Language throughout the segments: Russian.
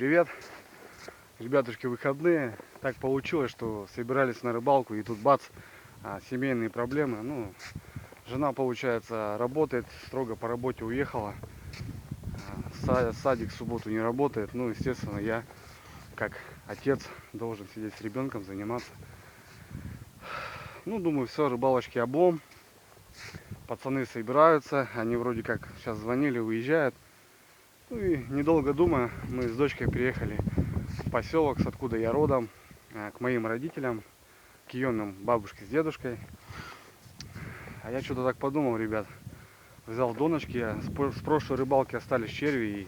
привет! Ребятушки, выходные. Так получилось, что собирались на рыбалку, и тут бац, семейные проблемы. Ну, жена, получается, работает, строго по работе уехала. Садик в субботу не работает. Ну, естественно, я, как отец, должен сидеть с ребенком, заниматься. Ну, думаю, все, рыбалочки облом. Пацаны собираются, они вроде как сейчас звонили, уезжают. Ну и недолго думая, мы с дочкой приехали в поселок, с откуда я родом, к моим родителям, к Ионам, бабушке с дедушкой. А я что-то так подумал, ребят, взял доночки, с прошлой рыбалки остались черви,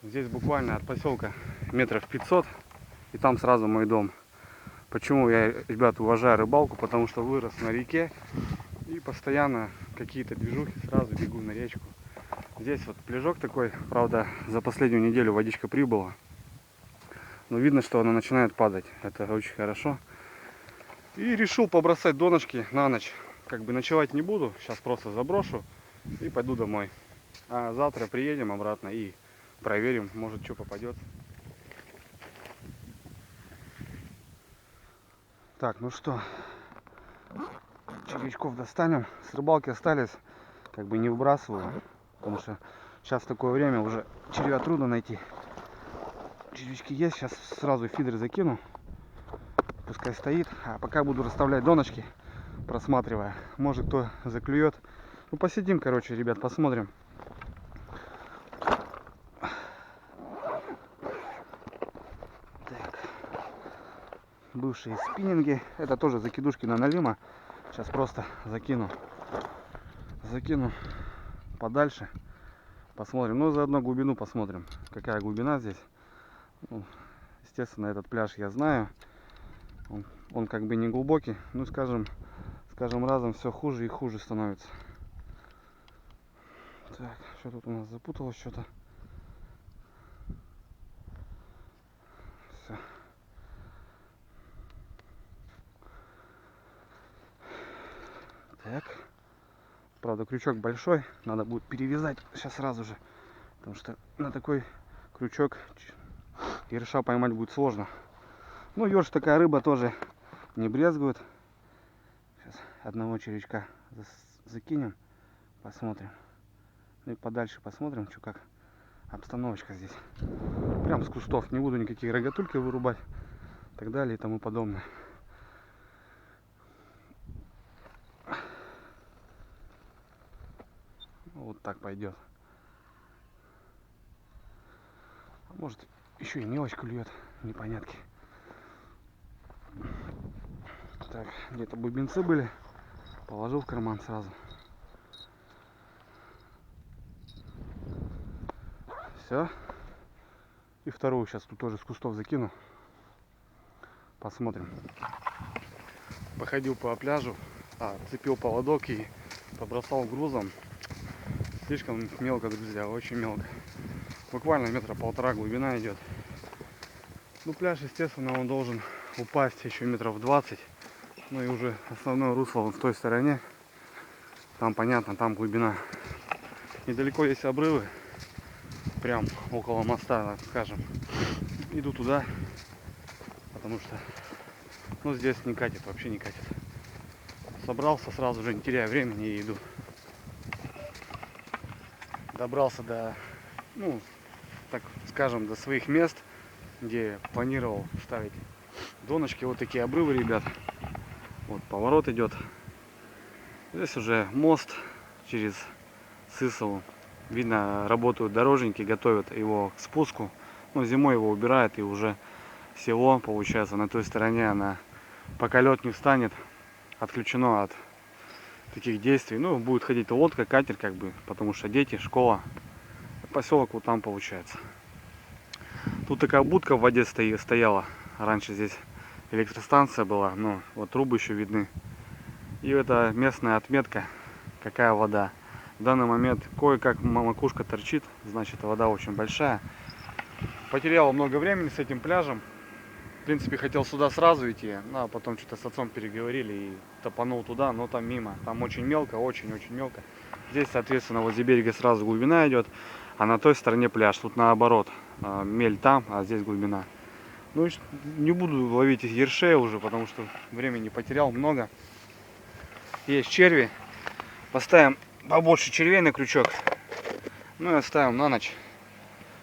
и здесь буквально от поселка метров 500, и там сразу мой дом. Почему я, ребят, уважаю рыбалку? Потому что вырос на реке, и постоянно какие-то движухи, сразу бегу на речку. Здесь вот пляжок такой, правда, за последнюю неделю водичка прибыла. Но видно, что она начинает падать. Это очень хорошо. И решил побросать донышки на ночь. Как бы ночевать не буду. Сейчас просто заброшу и пойду домой. А завтра приедем обратно и проверим, может, что попадет. Так, ну что, червячков достанем. С рыбалки остались, как бы не выбрасываю. Потому что сейчас такое время, уже червя трудно найти. Червячки есть, сейчас сразу фидер закину. Пускай стоит. А пока буду расставлять доночки, просматривая. Может, кто заклюет. Ну, посидим, короче, ребят, посмотрим. Так. Бывшие спиннинги. Это тоже закидушки на налима. Сейчас просто закину подальше. Посмотрим. Ну, заодно глубину посмотрим. Какая глубина здесь. Ну, естественно, этот пляж я знаю. Он как бы не глубокий. Ну, скажем разом все хуже и хуже становится. Так, что тут у нас запуталось что-то. Все. Так. Правда, крючок большой. Надо будет перевязать сейчас сразу же. Потому что на такой крючок ерша поймать будет сложно. Ну, ерш такая рыба тоже не брезгует. Сейчас одного червячка закинем. Посмотрим. Ну и подальше посмотрим, что как обстановочка здесь. Прям с кустов. Не буду никакие рогатульки вырубать. И так далее и тому подобное. Вот так пойдет. А может, еще и мелочь клюет. Непонятки. Так, где-то бубенцы были. Положил в карман сразу. Все. И вторую сейчас тут тоже с кустов закину. Посмотрим. Походил по пляжу, цепил поводок и побросал грузом. Слишком мелко, друзья, очень мелко. Буквально метра полтора глубина идет. Ну, пляж, естественно, он должен упасть еще метров 20. Ну и уже основное русло вон в той стороне. Там понятно, там глубина. Недалеко есть обрывы. Прям около моста, так скажем. Иду туда. Потому что, ну, здесь не катит, вообще не катит. Собрался сразу же, не теряя времени, и иду. Добрался до, ну, так скажем, до своих мест, где планировал ставить доночки. Вот такие обрывы, ребят. Вот поворот идет. Здесь уже мост через Сысову. Видно, работают дорожники, готовят его к спуску. Ну, зимой его убирают, и уже село, получается, на той стороне, она, пока лед не встанет, отключено от таких действий. Ну, будет ходить лодка, катер, как бы, потому что дети, школа. Поселок вот там получается. Тут такая будка в воде стояла. Раньше здесь электростанция была, но вот трубы еще видны. И это местная отметка, какая вода. В данный момент кое-как макушка торчит, значит, вода очень большая. Потерял много времени с этим пляжем. В принципе, хотел сюда сразу идти, но потом что-то с отцом переговорили и топанул туда, но там мимо. Там очень мелко, очень-очень мелко. Здесь, соответственно, возле берега сразу глубина идет, а на той стороне пляж. Тут наоборот. мель там, а здесь глубина. Ну и не буду ловить из ершей уже, потому что времени потерял много. Есть черви. Поставим побольше червей на крючок. Ну и оставим на ночь.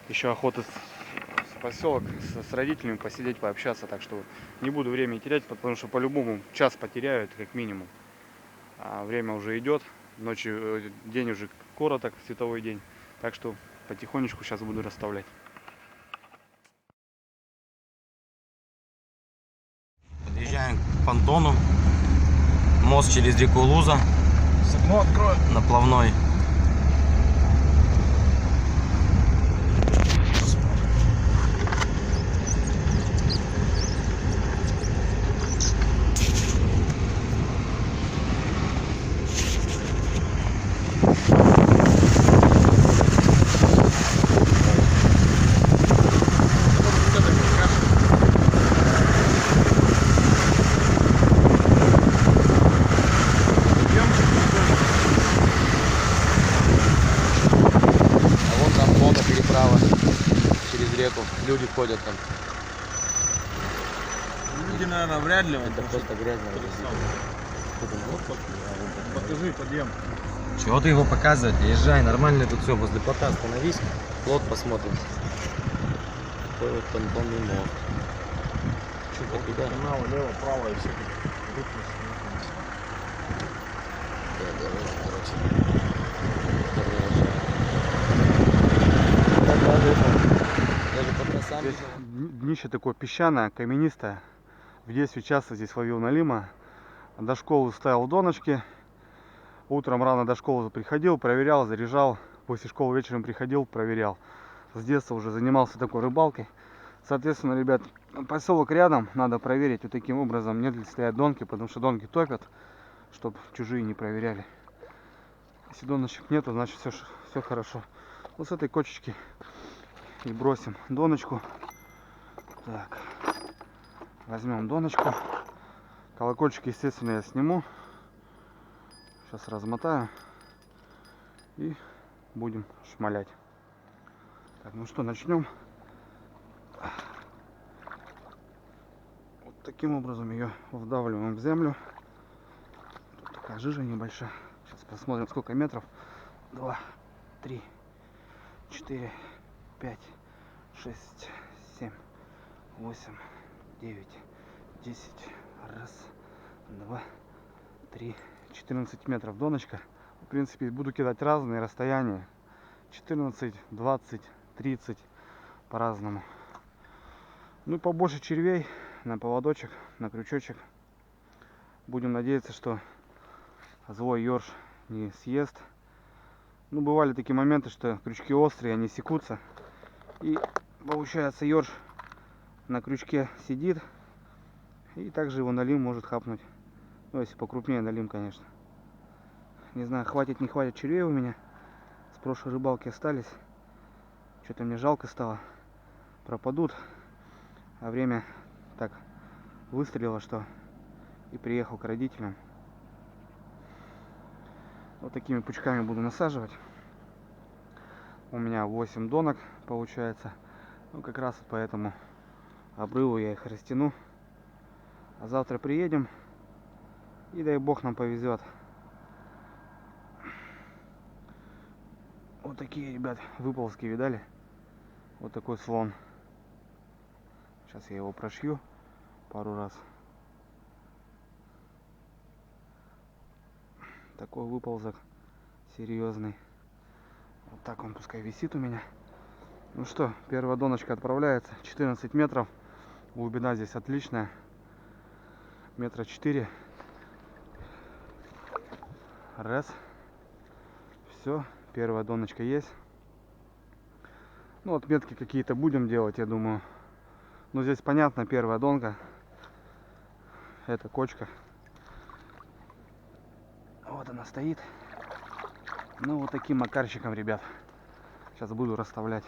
Еще охота в поселок с родителями посидеть, пообщаться. Так что не буду времени терять, потому что по-любому час потеряю, это как минимум. А время уже идет. Ночью день уже короток, световой день. Так что потихонечку сейчас буду расставлять. Подъезжаем к понтону. Мост через реку Луза. Наплавной. Переправа через реку. Люди ходят там. Люди, наверное, вряд ли. Это просто грязно. Покажи подъем. Чего ты его показывать? Езжай, нормально тут все. Возле плота остановись. Плот посмотрим. Такой вот понтонный мост. Что-то туда. Канал, лево, право и все. Здесь днище такое песчаное, каменистое. В детстве часто здесь ловил налима. До школы ставил доночки. Утром рано до школы приходил, проверял, заряжал. После школы вечером приходил, проверял. С детства уже занимался такой рыбалкой. Соответственно, ребят, поселок рядом, надо проверить вот таким образом, нет ли стоят донки, потому что донки топят, чтобы чужие не проверяли. Если доночек нету, значит все хорошо. Вот с этой кочечки и бросим доночку. Так, возьмем доночку. Колокольчик, естественно, я сниму. Сейчас размотаю и будем шмалять. Так, ну что, начнем. Вот таким образом ее вдавливаем в землю. Тут такая жижа небольшая. Сейчас посмотрим, сколько метров. 2, 3, 4, 5, 6, 7, 8, 9, 10. Раз, 2, 3, 14 метров доночка. В принципе, буду кидать разные расстояния. 14, 20, 30 по-разному. Ну и побольше червей на поводочек, на крючочек. Будем надеяться, что злой ёрш не съест. Ну, бывали такие моменты, что крючки острые, они секутся. И получается, ёрш на крючке сидит. И также его налим может хапнуть. Ну, если покрупнее налим, конечно. Не знаю, хватит, не хватит червей у меня. С прошлой рыбалки остались. Что-то мне жалко стало. Пропадут. А время так выстрелило, что и приехал к родителям. Вот такими пучками буду насаживать. У меня 8 донок получается. Ну, как раз по этому обрыву я их растяну. А завтра приедем. И дай бог нам повезет. Вот такие, ребят, выползки, видали? Вот такой слон. Сейчас я его прошью пару раз. Такой выползок серьезный. Вот так он пускай висит у меня. Ну что, первая доночка отправляется. 14 метров. Глубина здесь отличная. Метра 4. Раз. Все, первая доночка есть. Ну, отметки какие-то будем делать, я думаю. Ну, здесь понятно, первая донка. Это кочка. Вот она стоит. Ну, вот таким макарчиком, ребят. Сейчас буду расставлять.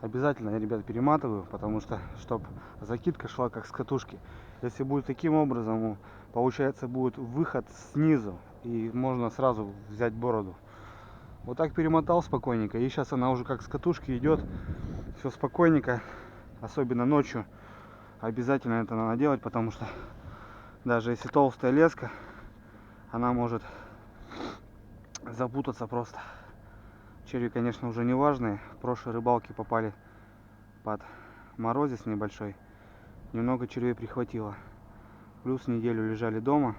обязательно я, ребят, перематываю, потому что, чтобы закидка шла как с катушки. Если будет таким образом, получается, будет выход снизу, и можно сразу взять бороду. Вот так перемотал спокойненько, и сейчас она уже как с катушки идет, все спокойненько, особенно ночью. Обязательно это надо делать, потому что даже если толстая леска, она может запутаться просто. Черви, конечно, уже не важные. В прошлой рыбалке попали под морозец небольшой. Немного червей прихватило. Плюс неделю лежали дома.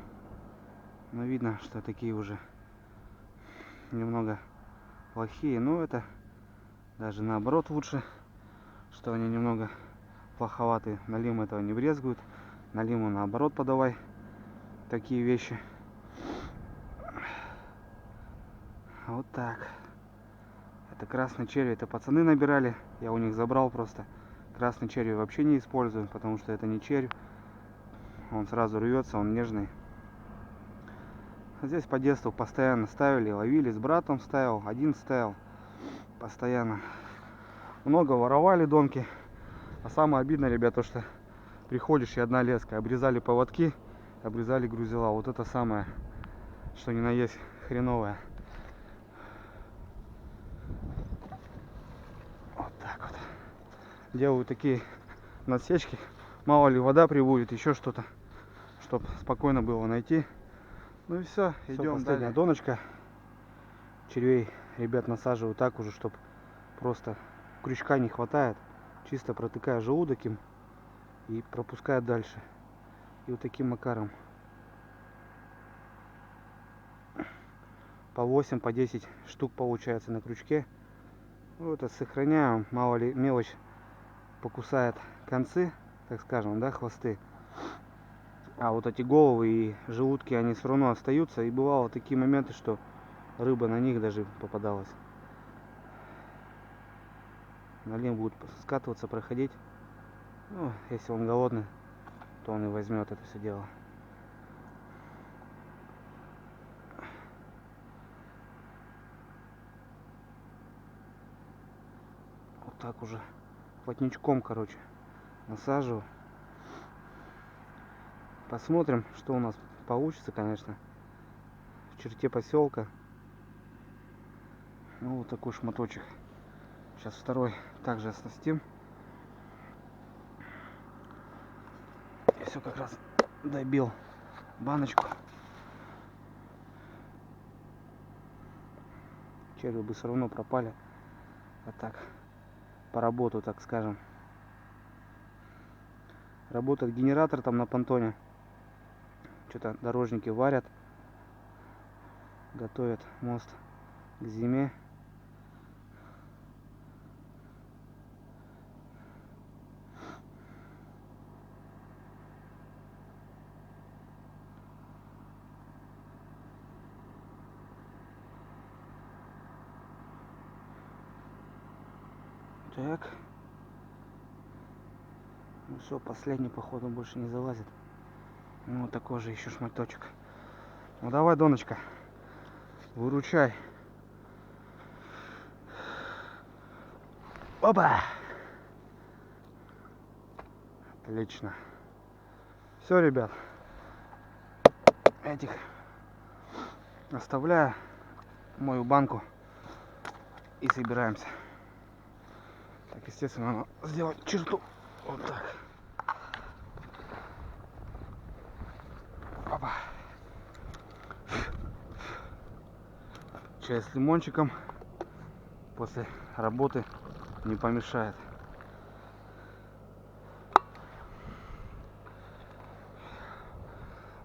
Но видно, что такие уже немного плохие. Но это даже наоборот лучше, что они немного плоховатые. На лиму этого не брезгуют. На лиму наоборот подавай такие вещи. Вот так. Это красный черви, это пацаны набирали, я у них забрал просто. Красный черви вообще не использую, потому что это не червь. Он сразу рвется, он нежный. Здесь по детству постоянно ставили, ловили, с братом ставил, один ставил. Постоянно. Много воровали домки. А самое обидное, ребят, то что приходишь и одна леска. Обрезали поводки, обрезали грузила. Вот это самое, что ни на есть хреновое. Делаю такие насечки, мало ли вода прибудет, еще что-то, чтобы спокойно было найти. Ну и все, идем последняя далее. Доночка червей, ребят, насаживаю так уже, чтобы просто крючка не хватает, чисто протыкая желудок им и пропуская дальше. И вот таким макаром по 8, по 10 штук получается на крючке. Вот это сохраняем, мало ли мелочь покусает концы, так скажем, да, хвосты. А вот эти головы и желудки, они все равно остаются. И бывало такие моменты, что рыба на них даже попадалась. Налим будет скатываться, проходить. Ну, если он голодный, то он и возьмет это все дело. Вот так уже плотничком, короче, насаживаю. Посмотрим, что у нас получится, конечно, в черте поселка. Ну, вот такой шматочек. Сейчас второй также оснастим. И все как раз добил баночку. Черви бы все равно пропали. А так, по работу, так скажем. Работает генератор там на понтоне. Что-то дорожники варят. Готовят мост к зиме. Так. Ну все, последний, походу, больше не залазит. Ну вот такой же еще шматочек. Ну давай, Доночка, выручай. Опа! Отлично. Все, ребят. Этих оставляю в мою банку и собираемся. Так, естественно, надо сделать черту. Вот так. Опа. Чай с лимончиком после работы не помешает.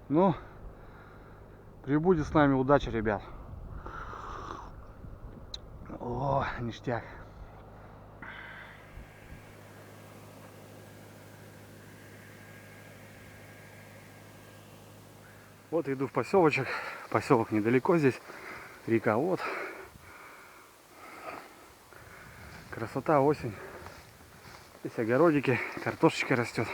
Ну, прибудет с нами удача, ребят. О, ништяк. Вот иду в поселочек. Поселок недалеко здесь. Река вот. Красота, осень. Здесь огородики, картошечка растет.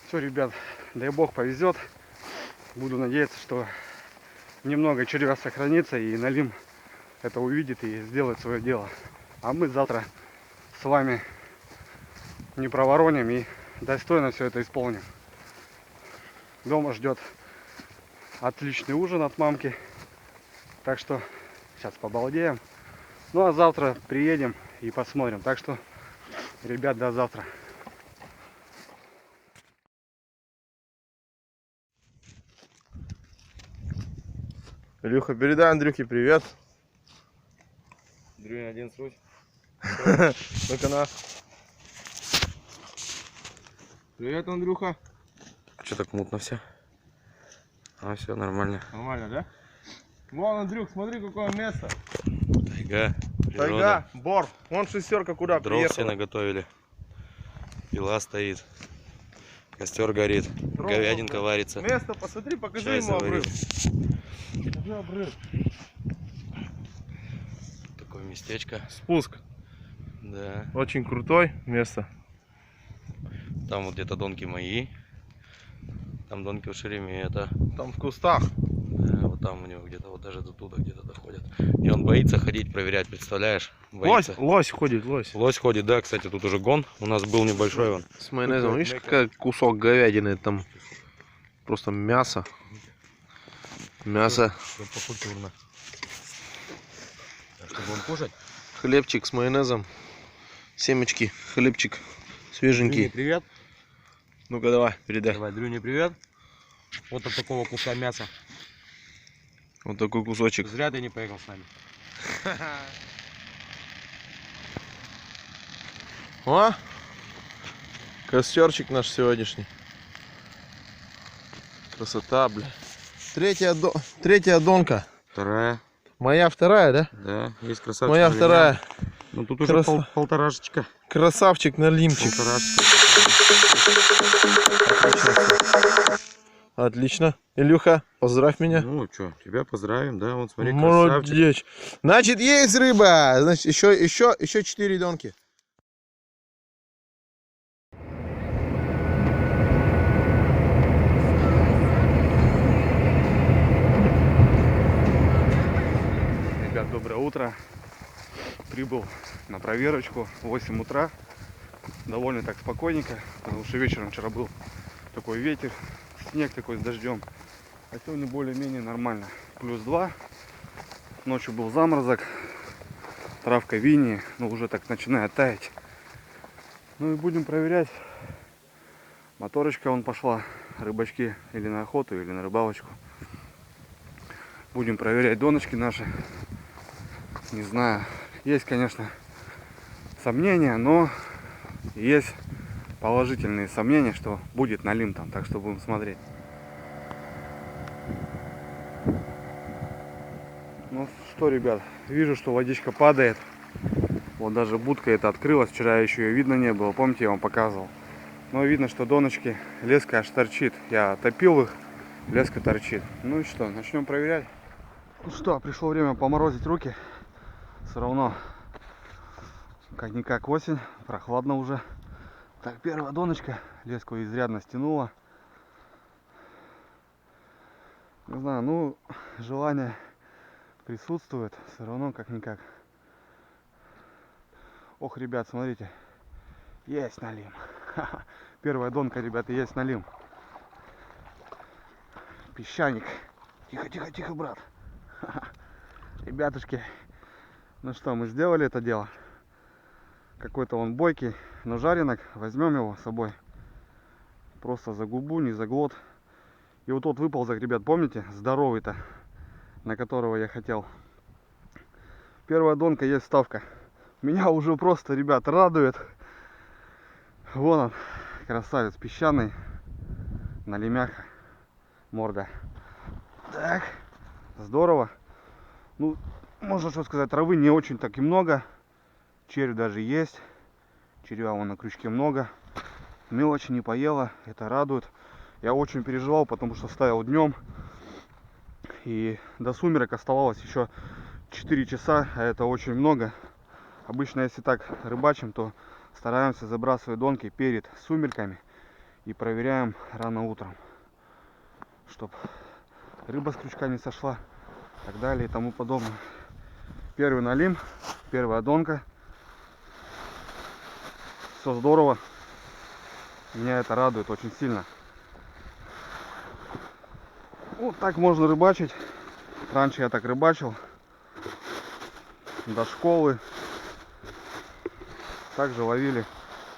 Все, ребят, дай бог повезет. Буду надеяться, что немного червя сохранится и Налим это увидит и сделает свое дело. А мы завтра с вами не провороним и достойно все это исполним. Дома ждет отличный ужин от мамки. Так что сейчас побалдеем. Ну а завтра приедем и посмотрим. Так что, ребят, до завтра. Илюха, передай Андрюхе привет. Дрюня, один сруть. Ну-ка на. Привет, Андрюха. Что так мутно все? А, все нормально. Нормально, да? Вон, Андрюх, смотри, какое место. Тайга, природа. Тайга, бор. Вон шестерка куда Дров все приехала. наготовили. Пила стоит. Костер горит. Дров Говядинка много. варится. Место, посмотри, покажи Чай ему заварил. обрыв. Покажи обрыв. Такое местечко. Спуск. Да. Очень крутой место. Там вот где-то донки мои. Там донки у Шеремета. Там в кустах. Да, вот там у него где-то вот даже до туда где-то доходят. И он боится ходить, проверять, представляешь? Лось, Боится. лось ходит, лось. Лось ходит, да, кстати, тут уже гон. У нас был небольшой он. С майонезом. Видишь, какой кусок говядины там. Просто мясо. Мясо. Покультурно. Что, будем кушать? Хлебчик с майонезом. Семечки. Хлебчик свеженький. Привет. Ну-ка давай, передай. Давай, Дрюне, привет. Вот от такого куска мяса. Вот такой кусочек. Зря ты не поехал с нами. О! Костерчик наш сегодняшний. Красота, бля. Третья донка. Вторая. Моя вторая, да? Да, есть красавчик. Моя вторая. Ну тут уже Краса- полторашечка. Красавчик налимчик. Полторашечка. Отлично. Илюха, поздравь меня. Ну что, тебя поздравим, да, вот смотри, красавчик. Молодец. Значит, есть рыба. Значит, еще 4 донки. Ребят, доброе утро. Прибыл на проверочку в 8 утра. Довольно так спокойненько, потому что вечером вчера был такой ветер, снег такой с дождем. А сегодня более-менее нормально. +2. Ночью был заморозок. Травка вини, но уже так начинает таять. Ну и будем проверять. Моторочка вон пошла. Рыбачки или на охоту, или на рыбалочку. Будем проверять доночки наши. Не знаю. Есть, конечно, сомнения, но есть положительные сомнения, что будет налим там. Так что будем смотреть. Ну что, ребят, вижу, что водичка падает. Вот даже будка эта открылась. Вчера еще ее видно не было. Помните, я вам показывал. Но видно, что доночки, леска аж торчит. Я топил их, леска торчит. Ну и что, начнем проверять. Ну что, пришло время поморозить руки. Все равно, как-никак осень, прохладно уже. Так, первая доночка, леску изрядно стянула. Не знаю, ну, желание присутствует, все равно как-никак. Ох, ребят, смотрите, есть налим. Первая донка, ребята, есть налим. Песчаник. Тихо, тихо, тихо, брат. Ребятушки, ну что, мы сделали это дело. Какой-то он бойкий, но жаренок. Возьмем его с собой. Просто за губу, не за глот. И вот тот выползок, ребят, помните? Здоровый-то, на которого я хотел. Первая донка, есть вставка. Меня уже просто, ребят, радует. Вон он, красавец песчаный. На лемях морда. Так, здорово. Ну, можно что сказать, травы не очень так и много. Червь даже есть. Червя вон на крючке много. Мелочи не поела, это радует. Я очень переживал, потому что ставил днем. И до сумерек оставалось еще 4 часа, а это очень много. Обычно, если так рыбачим, то стараемся забрасывать донки перед сумерками. И проверяем рано утром, чтоб рыба с крючка не сошла, и так далее и тому подобное. Первый налим, первая донка. все здорово. Меня это радует очень сильно. Вот так можно рыбачить. Раньше я так рыбачил. До школы. Также ловили.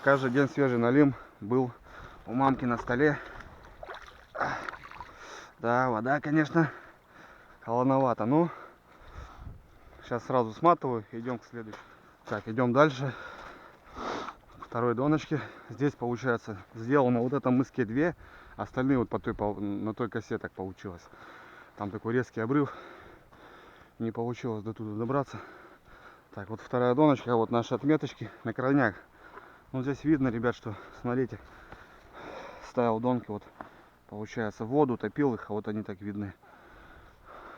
Каждый день свежий налим был у мамки на столе. Да, вода, конечно, холодновато. Но сейчас сразу сматываю. Идем к следующему. Так, идем дальше. Второй доночки. Здесь получается сделано вот этом мыске 2. Остальные вот на той косе так получилось. Там такой резкий обрыв. Не получилось до туда добраться. Так, вот вторая доночка. Вот наши отметочки на крайняк. Ну, здесь видно, ребят, что, смотрите, ставил донки, вот, получается, в воду, топил их, а вот они так видны.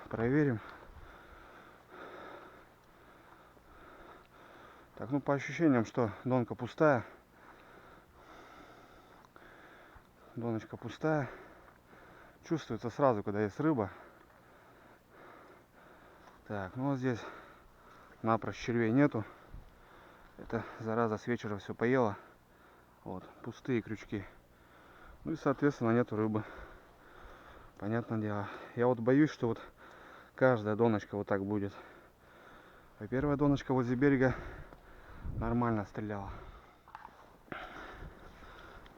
Проверим. Так, ну, по ощущениям, что донка пустая. Доночка пустая. Чувствуется сразу, когда есть рыба. Так, ну, вот здесь напрочь червей нету. Это зараза с вечера все поела. Вот, пустые крючки. Ну и, соответственно, нету рыбы. Понятное дело. Я вот боюсь, что вот каждая доночка вот так будет. А первая доночка возле берега нормально стреляла.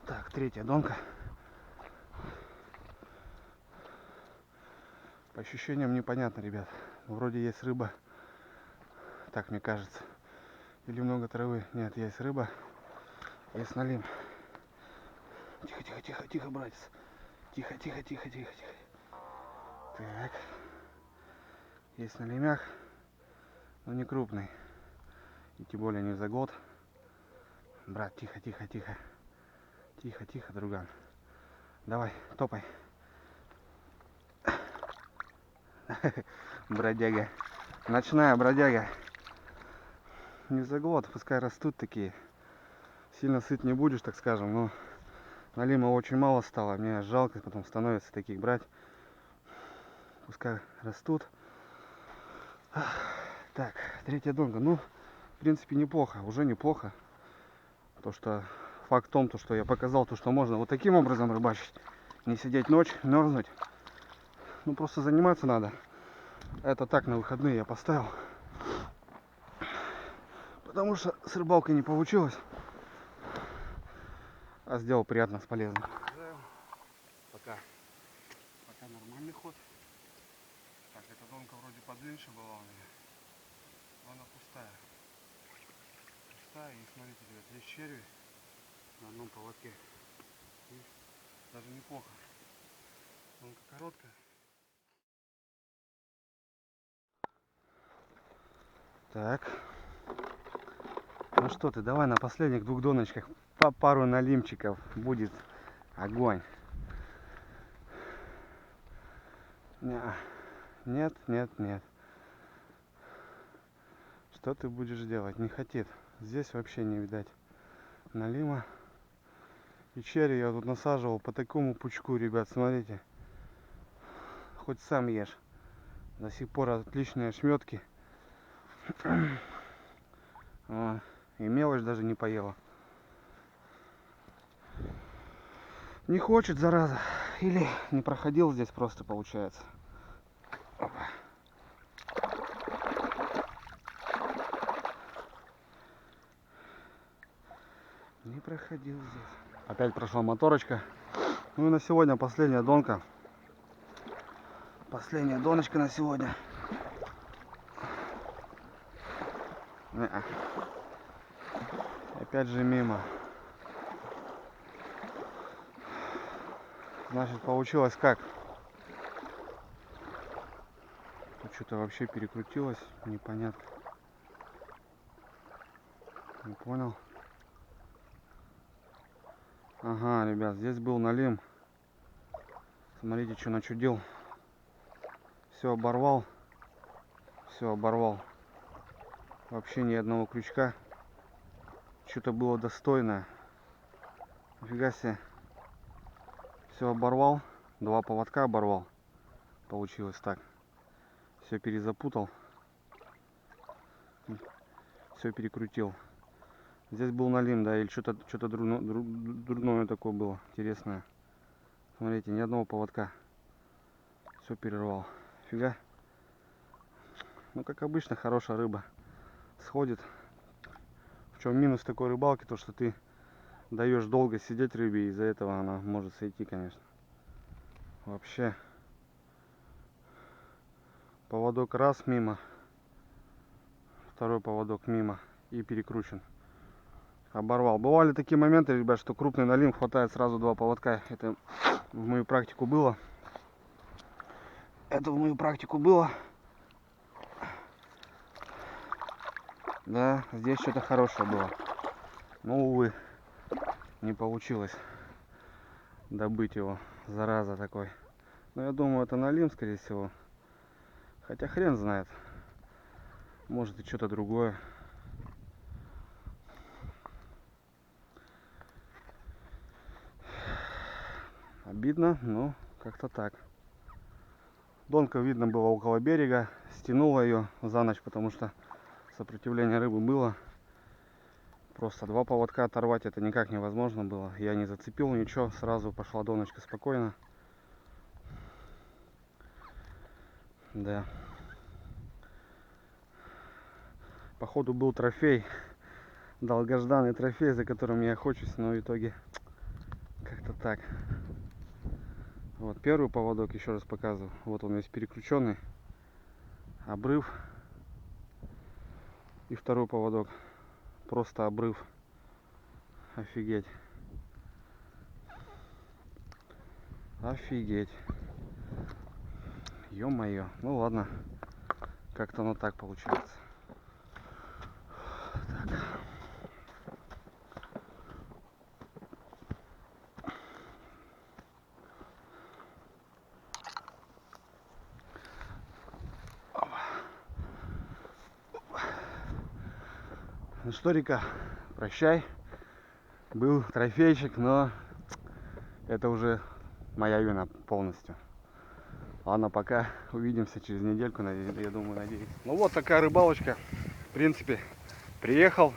Так, третья донка. По ощущениям непонятно, ребят. Вроде есть рыба. Так мне кажется. Или много травы. Нет, есть рыба. Есть налим. Тихо, тихо, тихо, тихо, братец. Тихо, тихо, тихо, тихо, тихо. Так. Есть налимях. Но не крупный. И тем более не за год. Брат, тихо, тихо, тихо. Тихо, тихо, друган. Давай, топай. Бродяга. Ночная бродяга. Не за год, пускай растут такие. Сильно сыт не будешь, так скажем, но налима очень мало стало. Мне жалко потом становится таких брать. Пускай растут. Так, третья донка. Ну, в принципе, неплохо. Уже неплохо. То, что факт в том, что я показал, то, что можно вот таким образом рыбачить. Не сидеть ночь, мерзнуть. Ну, просто заниматься надо. Это так, на выходные я поставил. Потому что с рыбалкой не получилось. А сделал приятно с полезным. Пока нормальный ход. Так, эта донка вроде подменьше была у меня. Но она пустая. Пустая. И смотрите, ребят, есть черви на одном поводке. И даже неплохо. Донка короткая. Так. Ну что ты, давай на последних двух доночках по пару налимчиков, будет огонь. Нет, нет, нет. Что ты будешь делать? Не хотит. Здесь вообще не видать налима. И черри я тут насаживал по такому пучку, ребят, смотрите. Хоть сам ешь. До сих пор отличные ошметки. И мелочь даже не поела. Не хочет, зараза. Или не проходил здесь просто, получается. Опа. Не проходил здесь. Опять прошла моторочка. Ну и на сегодня последняя донка. Последняя доночка на сегодня. Опять же мимо. Значит, получилось как? Тут что-то вообще перекрутилось, непонятно. Не понял. Ага, ребят, здесь был налим. Смотрите, что начудил. Все оборвал. Все оборвал. Вообще ни одного крючка. Что-то было достойное. Нифига себе. Все оборвал. Два поводка оборвал. Получилось так. Все перезапутал. Все перекрутил. Здесь был налим, да, или что-то дурное такое было, интересное. Смотрите, ни одного поводка. Все перервал. Фига. Ну, как обычно, хорошая рыба сходит. В чем минус такой рыбалки, то что ты даешь долго сидеть рыбе, и из-за этого она может сойти, конечно. Вообще. Поводок раз мимо. Второй поводок мимо. И перекручен. Оборвал. Бывали такие моменты, ребят, что крупный налим хватает сразу два поводка. Это в мою практику было. Да, здесь что-то хорошее было. Но, увы, не получилось добыть его. Зараза такой. Но я думаю, это налим, скорее всего. Хотя хрен знает. Может и что-то другое. Обидно, но как-то так. Донка видно было около берега. Стянула ее за ночь, потому что сопротивление рыбы было. Просто два поводка оторвать это никак невозможно было. Я не зацепил ничего, сразу пошла доночка спокойно. Да. Походу был трофей. Долгожданный трофей, за которым я охочусь, но в итоге как-то так. Вот первый поводок, еще раз показываю. Вот он весь переключенный. Обрыв. И второй поводок. Просто обрыв. Офигеть. Офигеть. Ё-моё. Ну ладно. Как-то оно так получается. Так. Ну что, река, прощай. Был трофейчик, но это уже моя вина полностью. Ладно, пока. Увидимся через недельку, я думаю, надеюсь. Ну вот такая рыбалочка. В принципе, приехал,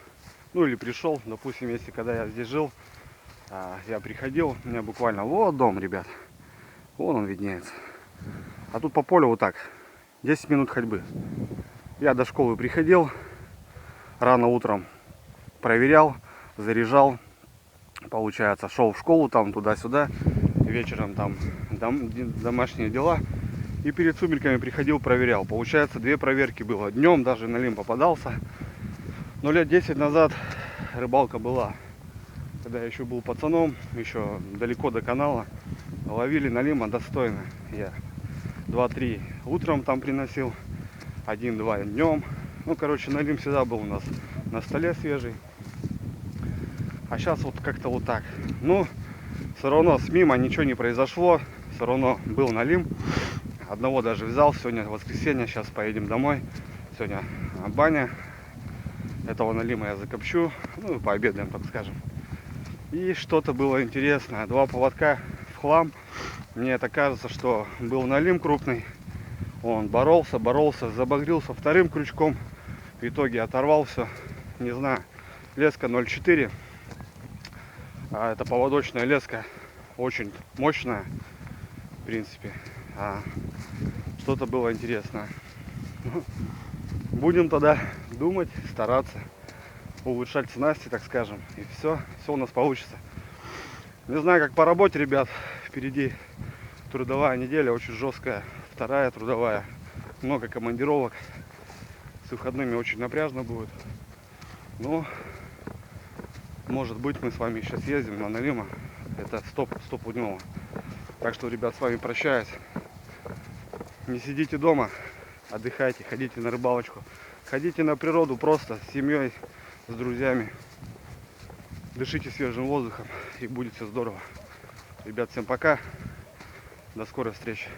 ну или пришел. Допустим, если когда я здесь жил, я приходил, у меня буквально вот дом, ребят. Вон он виднеется. А тут по полю вот так, 10 минут ходьбы. Я до школы приходил, рано утром проверял, заряжал, получается, шел в школу там туда-сюда, вечером там домашние дела, и перед сумерками приходил, проверял. Получается, две проверки было. Днем даже налим попадался, но лет 10 назад рыбалка была, когда я еще был пацаном, еще далеко до канала, ловили налима достойно. Я 2-3 утром там приносил, 1-2 днем. Ну, короче, налим всегда был у нас на столе свежий. А сейчас вот как-то вот так. Ну, все равно с мимо ничего не произошло. Все равно был налим. Одного даже взял. Сегодня воскресенье, сейчас поедем домой. Сегодня баня. Этого налима я закопчу. Ну, пообедаем, так скажем. И что-то было интересное. Два поводка в хлам. Мне это кажется, что был налим крупный. Он боролся, забагрился вторым крючком. В итоге оторвал все. Не знаю, леска 0,4. Это поводочная леска. Очень мощная, в принципе. Что-то было интересное. Будем тогда думать, стараться улучшать снасти, так скажем. И все у нас получится. Не знаю, как по работе, ребят. Впереди трудовая неделя, очень жесткая. Вторая трудовая. Много командировок. С выходными очень напряжно будет. Но, может быть, мы с вами сейчас ездим на налима. Это стопудово. Так что, ребят, с вами прощаюсь. Не сидите дома, отдыхайте, ходите на рыбалочку. Ходите на природу просто с семьей, с друзьями. Дышите свежим воздухом, и будет все здорово. Ребят, всем пока. До скорой встречи.